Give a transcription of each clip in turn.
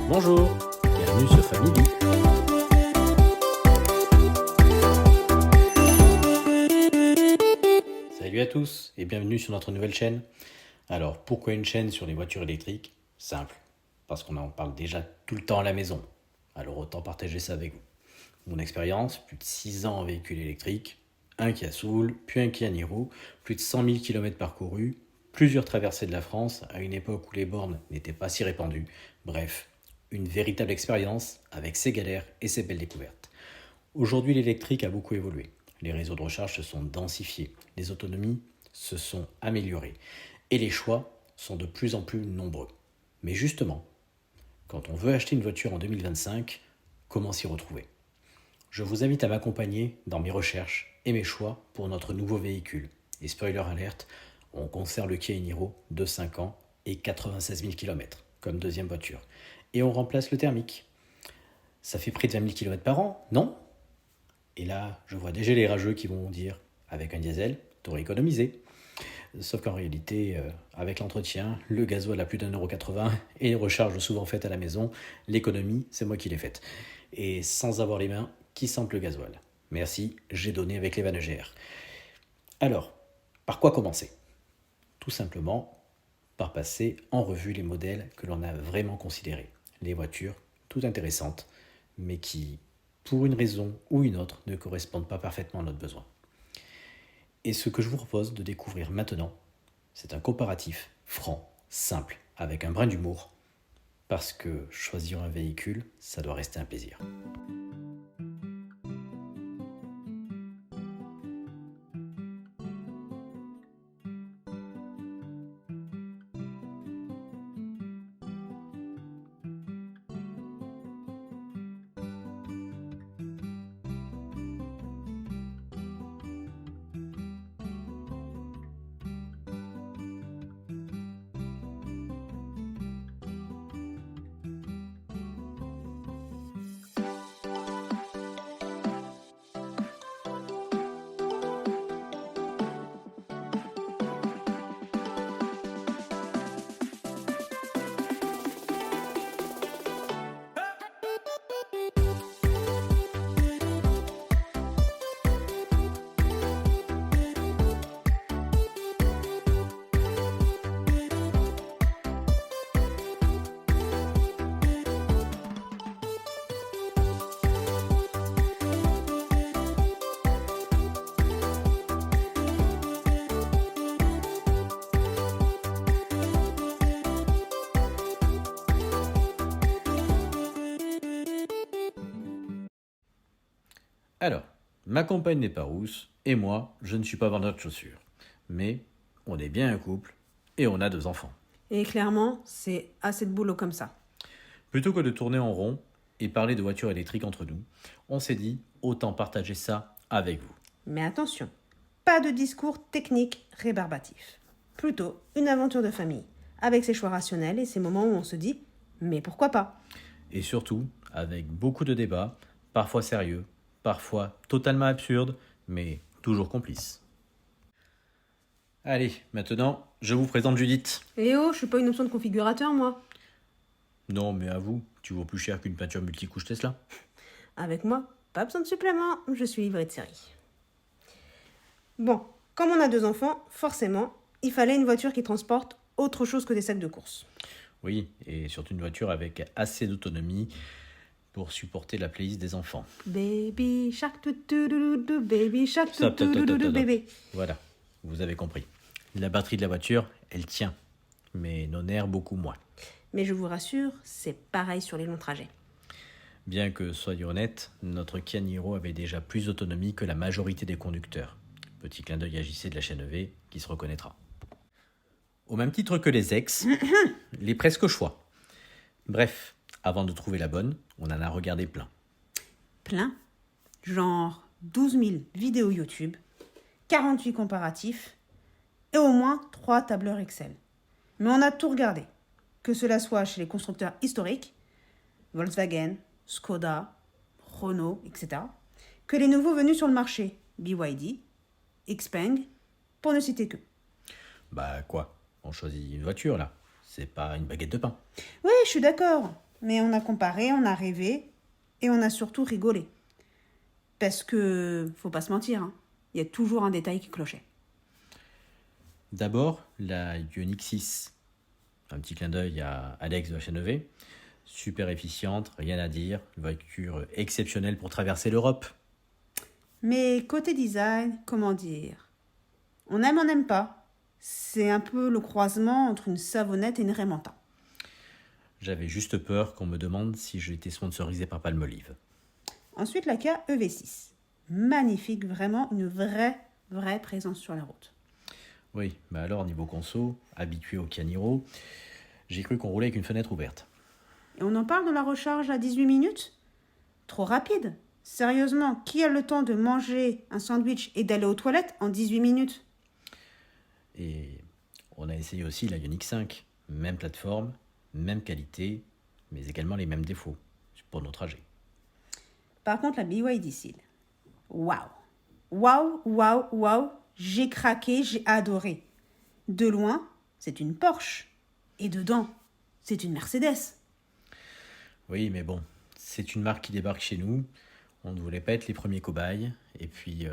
Bonjour, bienvenue sur Family. Salut à tous et bienvenue sur notre nouvelle chaîne. Alors, pourquoi une chaîne sur les voitures électriques? Simple, parce qu'on en parle déjà tout le temps à la maison. Alors autant partager ça avec vous. Mon expérience, plus de 6 ans en véhicule électrique, un Kia Soul, puis un Kia Niro, plus de 100 000 km parcourus, plusieurs traversées de la France à une époque où les bornes n'étaient pas si répandues. Bref, une véritable expérience avec ses galères et ses belles découvertes. Aujourd'hui, l'électrique a beaucoup évolué. Les réseaux de recharge se sont densifiés, les autonomies se sont améliorées et les choix sont de plus en plus nombreux. Mais justement, quand on veut acheter une voiture en 2025, comment s'y retrouver? Je vous invite à m'accompagner dans mes recherches et mes choix pour notre nouveau véhicule. Et spoiler alerte, on conserve le Kia Niro de 5 ans et 96 000 km comme deuxième voiture. Et on remplace le thermique. Ça fait près de 20 000 km par an, non? Et là, je vois déjà les rageux qui vont dire, avec un diesel, t'aurais économisé. Sauf qu'en réalité, avec l'entretien, le gasoil a plus d'1,80 € et les recharges souvent faites à la maison, l'économie, c'est moi qui l'ai faite. Et sans avoir les mains qui sentent le gasoil. Merci, j'ai donné avec les vannes GR. Alors, par quoi commencer? Tout simplement, par passer en revue les modèles que l'on a vraiment considérés. Les voitures, toutes intéressantes, mais qui, pour une raison ou une autre, ne correspondent pas parfaitement à notre besoin. Et ce que je vous propose de découvrir maintenant, c'est un comparatif franc, simple, avec un brin d'humour, parce que choisir un véhicule, ça doit rester un plaisir. Alors, ma compagne n'est pas rousse, et moi, je ne suis pas vendeur de chaussures. Mais on est bien un couple, et on a 2 enfants. Et clairement, c'est assez de boulot comme ça. Plutôt que de tourner en rond et parler de voitures électriques entre nous, on s'est dit, autant partager ça avec vous. Mais attention, pas de discours technique rébarbatif. Plutôt une aventure de famille, avec ses choix rationnels et ses moments où on se dit « mais pourquoi pas ?» Et surtout, avec beaucoup de débats, parfois sérieux, parfois totalement absurdes, mais toujours complices. Allez, maintenant, je vous présente Judith. Eh oh, je suis pas une option de configurateur, moi. Non, mais à vous, tu vaux plus cher qu'une peinture multicouche Tesla. Avec moi, pas besoin de supplément, je suis livrée de série. Bon, comme on a 2 enfants, forcément, il fallait une voiture qui transporte autre chose que des sacs de course. Oui, et surtout une voiture avec assez d'autonomie pour supporter la playlist des enfants. Baby shark, baby shark, Stop. bébé. Voilà, vous avez compris. La batterie de la voiture, elle tient, mais nos nerfs beaucoup moins. Mais je vous rassure, c'est pareil sur les longs trajets. Bien que, soyons honnêtes, notre Kia Niro avait déjà plus d'autonomie que la majorité des conducteurs. Petit clin d'œil à JC de la chaîne EV, qui se reconnaîtra. Au même titre que les ex, les presque choix. Bref, avant de trouver la bonne, on en a regardé plein. Plein, genre 12 000 vidéos YouTube, 48 comparatifs et au moins 3 tableurs Excel. Mais on a tout regardé, que cela soit chez les constructeurs historiques, Volkswagen, Skoda, Renault, etc., que les nouveaux venus sur le marché, BYD, Xpeng, pour ne citer que. Bah quoi? On choisit une voiture là. C'est pas une baguette de pain. Oui, je suis d'accord. Mais on a comparé, on a rêvé et on a surtout rigolé. Parce que, faut pas se mentir, hein, il y a toujours un détail qui clochait. D'abord, la Ioniq 6. Un petit clin d'œil à Alex de la chaîne EV. Super efficiente, rien à dire. Une voiture exceptionnelle pour traverser l'Europe. Mais côté design, comment dire? On aime, on n'aime pas. C'est un peu le croisement entre une savonnette et une Raymanta. J'avais juste peur qu'on me demande si j'étais sponsorisé par Palmolive. Ensuite, la Kia EV6. Magnifique, vraiment une vraie présence sur la route. Oui, mais alors niveau conso, habitué au Kia Niro, j'ai cru qu'on roulait avec une fenêtre ouverte. Et on en parle de la recharge à 18 minutes? Trop rapide. Sérieusement, qui a le temps de manger un sandwich et d'aller aux toilettes en 18 minutes? Et on a essayé aussi la Ioniq 5. Même plateforme, même qualité, mais également les mêmes défauts pour nos trajets. Par contre, la BYD Seal. Waouh! Waouh! J'ai craqué, j'ai adoré. De loin, c'est une Porsche. Et dedans, c'est une Mercedes. Oui, mais bon, c'est une marque qui débarque chez nous. On ne voulait pas être les premiers cobayes. Et puis,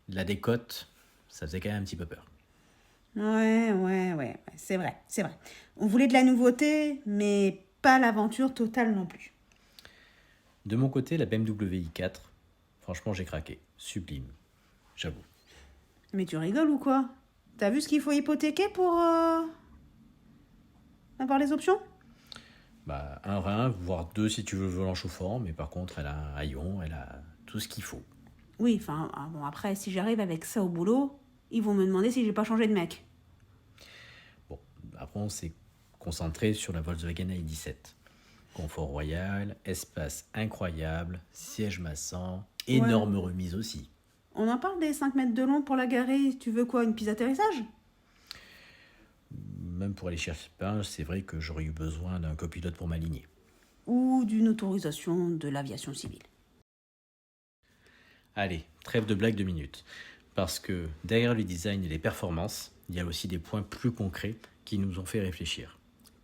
la décote, ça faisait quand même un petit peu peur. Ouais, c'est vrai. On voulait de la nouveauté, mais pas l'aventure totale non plus. De mon côté, la BMW i4, franchement, j'ai craqué. Sublime, j'avoue. Mais tu rigoles ou quoi? T'as vu ce qu'il faut hypothéquer pour avoir les options? Bah, un rein, voire deux si tu veux le volant chauffant, mais par contre, elle a un haillon, elle a tout ce qu'il faut. Oui, enfin, bon, après, si j'arrive avec ça au boulot, ils vont me demander si j'ai pas changé de mec. Bon, après, on s'est concentré sur la Volkswagen i17. Confort royal, espace incroyable, siège massant, énorme remise aussi. On en parle des 5 mètres de long pour la garer. Tu veux quoi, une piste d'atterrissage? Même pour aller chercher le pain, c'est vrai que j'aurais eu besoin d'un copilote pour m'aligner. Ou d'une autorisation de l'aviation civile. Allez, trêve de blagues 2 minutes. Parce que derrière le design et les performances, il y a aussi des points plus concrets qui nous ont fait réfléchir.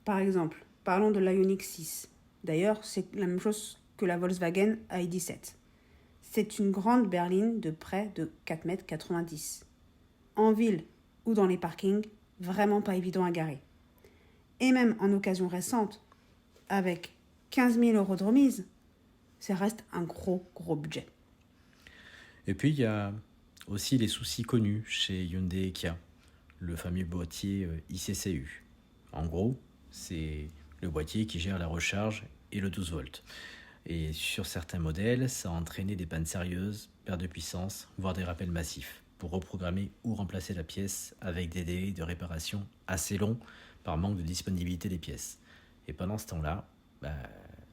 Par exemple, parlons de l'Ioniq 6. D'ailleurs, c'est la même chose que la Volkswagen ID7. C'est une grande berline de près de 4,90 m. En ville ou dans les parkings, vraiment pas évident à garer. Et même en occasion récente, avec 15 000 € de remise, ça reste un gros budget. Et puis il y a aussi les soucis connus chez Hyundai et Kia, le fameux boîtier ICCU. En gros, c'est le boîtier qui gère la recharge et le 12 volts. Et sur certains modèles, ça a entraîné des pannes sérieuses, perte de puissance, voire des rappels massifs, pour reprogrammer ou remplacer la pièce avec des délais de réparation assez longs par manque de disponibilité des pièces. Et pendant ce temps-là,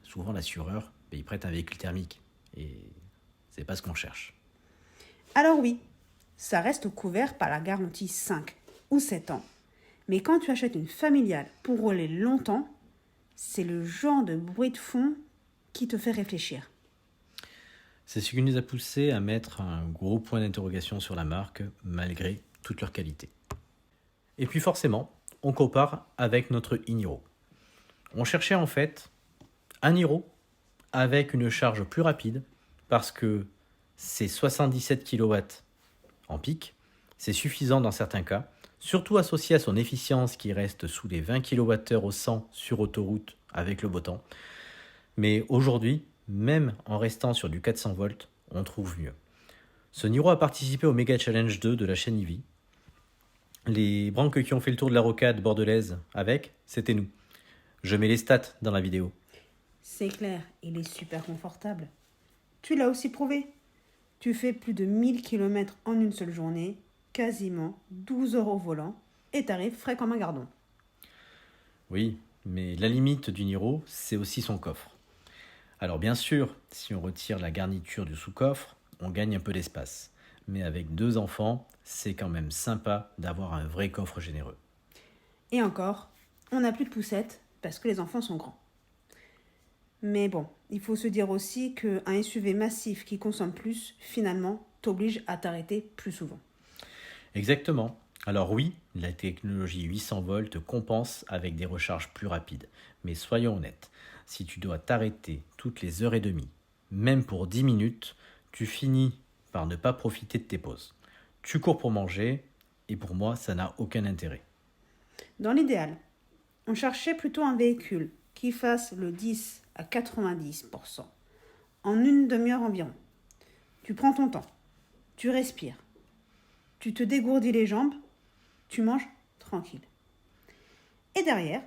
souvent l'assureur il prête un véhicule thermique. Et c'est pas ce qu'on cherche. Alors oui, ça reste couvert par la garantie 5 ou 7 ans. Mais quand tu achètes une familiale pour rouler longtemps, c'est le genre de bruit de fond qui te fait réfléchir. C'est ce qui nous a poussé à mettre un gros point d'interrogation sur la marque, malgré toute leur qualité. Et puis forcément, on compare avec notre i-Niro. On cherchait en fait un Niro avec une charge plus rapide, parce que c'est 77 kW en pic, c'est suffisant dans certains cas, surtout associé à son efficience qui reste sous les 20 kWh au 100 sur autoroute avec le beau temps. Mais aujourd'hui, même en restant sur du 400 volts, on trouve mieux. Ce Niro a participé au Mega Challenge 2 de la chaîne Ivy. Les branques qui ont fait le tour de la rocade bordelaise avec, c'était nous. Je mets les stats dans la vidéo. C'est clair, il est super confortable. Tu l'as aussi prouvé. Tu fais plus de 1000 km en une seule journée, quasiment 12 € au volant, et t'arrives frais comme un gardon. Oui, mais la limite du Niro, c'est aussi son coffre. Alors bien sûr, si on retire la garniture du sous-coffre, on gagne un peu d'espace. Mais avec 2 enfants, c'est quand même sympa d'avoir un vrai coffre généreux. Et encore, on n'a plus de poussette parce que les enfants sont grands. Mais bon, il faut se dire aussi qu'un SUV massif qui consomme plus, finalement, t'oblige à t'arrêter plus souvent. Exactement. Alors oui, la technologie 800 volts compense avec des recharges plus rapides. Mais soyons honnêtes, si tu dois t'arrêter toutes les heures et demie, même pour 10 minutes, tu finis par ne pas profiter de tes pauses. Tu cours pour manger, et pour moi, ça n'a aucun intérêt. Dans l'idéal, on cherchait plutôt un véhicule qui fasse le 10 à 90% en une demi-heure environ. Tu prends ton temps, tu respires, tu te dégourdis les jambes, tu manges tranquille. Et derrière,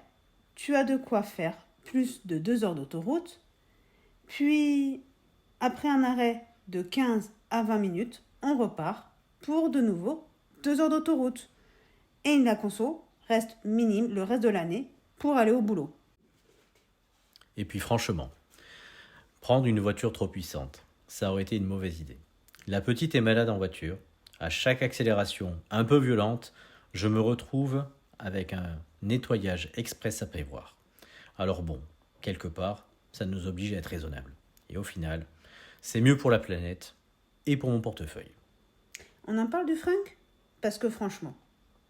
tu as de quoi faire plus de 2 heures d'autoroute, puis après un arrêt de 15 à 20 minutes, on repart pour de nouveau 2 heures d'autoroute. Et la conso reste minime le reste de l'année pour aller au boulot. Et puis franchement, prendre une voiture trop puissante, ça aurait été une mauvaise idée. La petite est malade en voiture. À chaque accélération un peu violente, je me retrouve avec un nettoyage express à prévoir. Alors bon, quelque part, ça nous oblige à être raisonnable. Et au final, c'est mieux pour la planète et pour mon portefeuille. On en parle du frunk? Parce que franchement,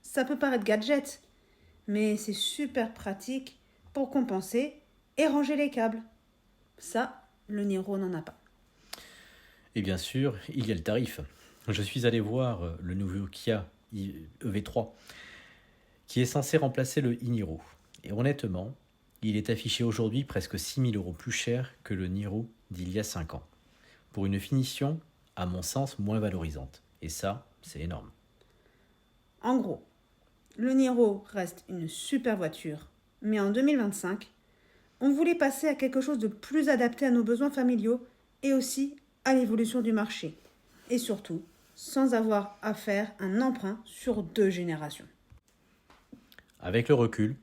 ça peut paraître gadget, mais c'est super pratique pour compenser et ranger les câbles. Ça, le Niro n'en a pas. Et bien sûr, il y a le tarif. Je suis allé voir le nouveau Kia EV3 qui est censé remplacer le e-Niro. Et honnêtement, il est affiché aujourd'hui presque 6 000 € plus cher que le Niro d'il y a 5 ans. Pour une finition, à mon sens, moins valorisante. Et ça, c'est énorme. En gros, le Niro reste une super voiture, mais en 2025, on voulait passer à quelque chose de plus adapté à nos besoins familiaux et aussi à l'évolution du marché. Et surtout, sans avoir à faire un emprunt sur 2 générations. Avec le recul,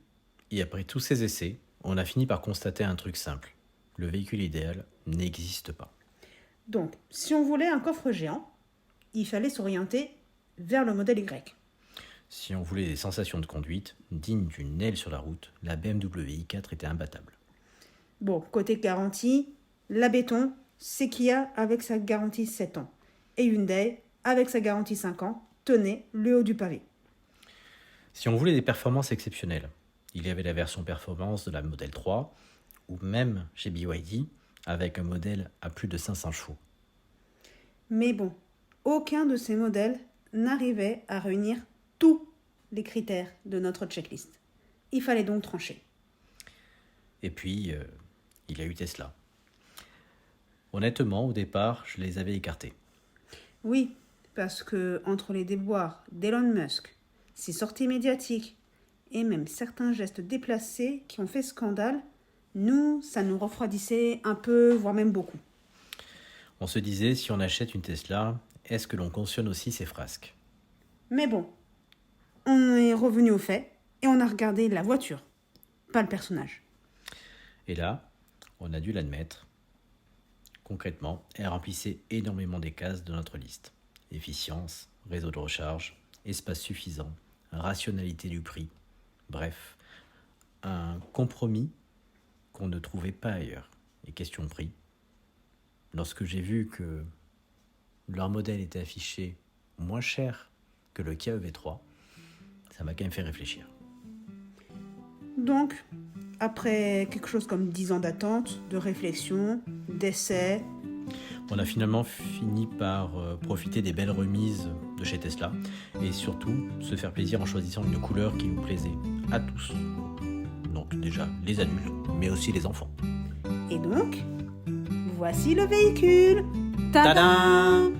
et après tous ces essais, on a fini par constater un truc simple. Le véhicule idéal n'existe pas. Donc, si on voulait un coffre géant, il fallait s'orienter vers le modèle Y. Si on voulait des sensations de conduite dignes d'une aile sur la route, la BMW i4 était imbattable. Bon, côté garantie, la béton, c'est Kia avec sa garantie 7 ans. Et Hyundai avec sa garantie 5 ans, tenait le haut du pavé. Si on voulait des performances exceptionnelles, il y avait la version performance de la Model 3, ou même chez BYD, avec un modèle à plus de 500 chevaux. Mais bon, aucun de ces modèles n'arrivait à réunir tous les critères de notre checklist. Il fallait donc trancher. Et puis, il y a eu Tesla. Honnêtement, au départ, je les avais écartés. Oui, parce que entre les déboires d'Elon Musk, ses sorties médiatiques et même certains gestes déplacés qui ont fait scandale, ça nous refroidissait un peu, voire même beaucoup. On se disait, si on achète une Tesla, est-ce que l'on cautionne aussi ses frasques? Mais bon, on est revenu au fait et on a regardé la voiture, pas le personnage. Et là, on a dû l'admettre. Concrètement, elle remplissait énormément des cases de notre liste. Efficience, réseau de recharge, espace suffisant, rationalité du prix. Bref, un compromis qu'on ne trouvait pas ailleurs. Et question prix. Lorsque j'ai vu que leur modèle était affiché moins cher que le Kia EV3, ça m'a quand même fait réfléchir. Donc, après quelque chose comme 10 ans d'attente, de réflexion, d'essai, on a finalement fini par profiter des belles remises de chez Tesla et surtout se faire plaisir en choisissant une couleur qui nous plaisait à tous. Donc déjà les adultes, mais aussi les enfants. Et donc, voici le véhicule. Tadam!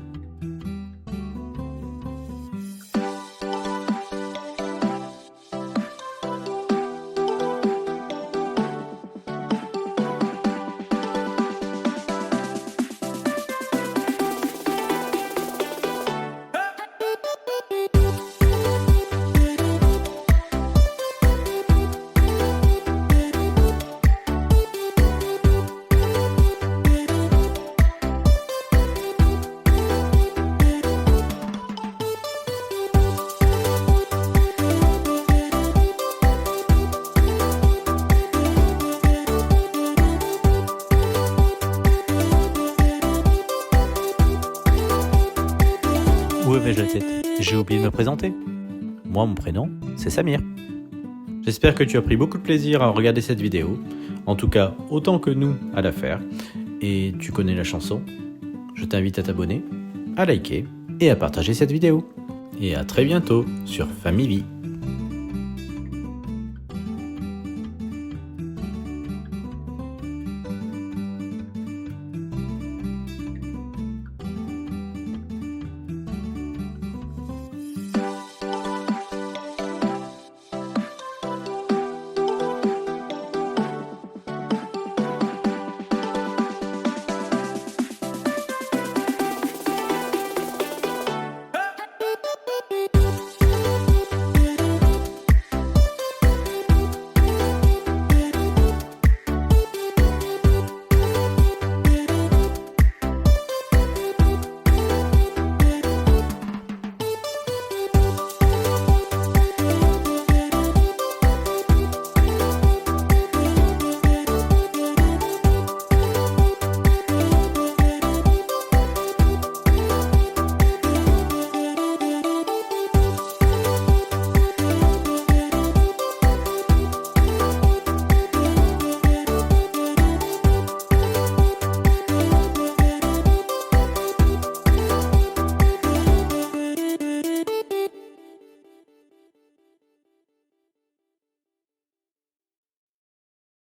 Où avais-je la tête? J'ai oublié de me présenter. Moi, mon prénom, c'est Samir. J'espère que tu as pris beaucoup de plaisir à regarder cette vidéo. En tout cas, autant que nous à la faire. Et tu connais la chanson. Je t'invite à t'abonner, à liker et à partager cette vidéo. Et à très bientôt sur Famille Vie.